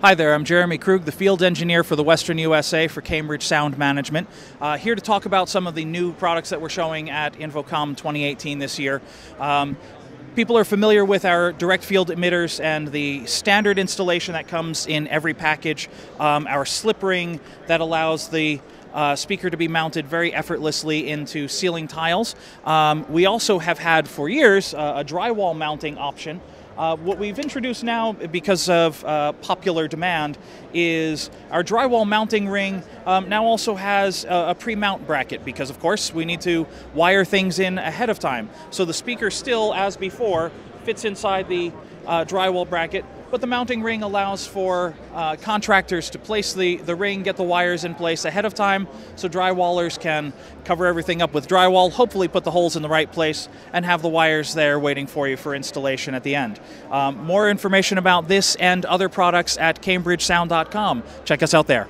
Hi there, I'm Jeremy Krug, the field engineer for the Western USA for Cambridge Sound Management. Here to talk about some of the new products that we're showing at InfoComm 2018 this year. People are familiar with our direct field emitters and the standard installation that comes in every package. Our slip ring that allows the speaker to be mounted very effortlessly into ceiling tiles. We also have had for years a drywall mounting option. What we've introduced now, because of popular demand, is our drywall mounting ring now also has a pre-mount bracket, because of course we need to wire things in ahead of time. So the speaker still, as before, fits inside the drywall bracket, but the mounting ring allows for contractors to place the ring, get the wires in place ahead of time, so drywallers can cover everything up with drywall, hopefully put the holes in the right place, and have the wires there waiting for you for installation at the end. More information about this and other products at cambridgesound.com. Check us out there.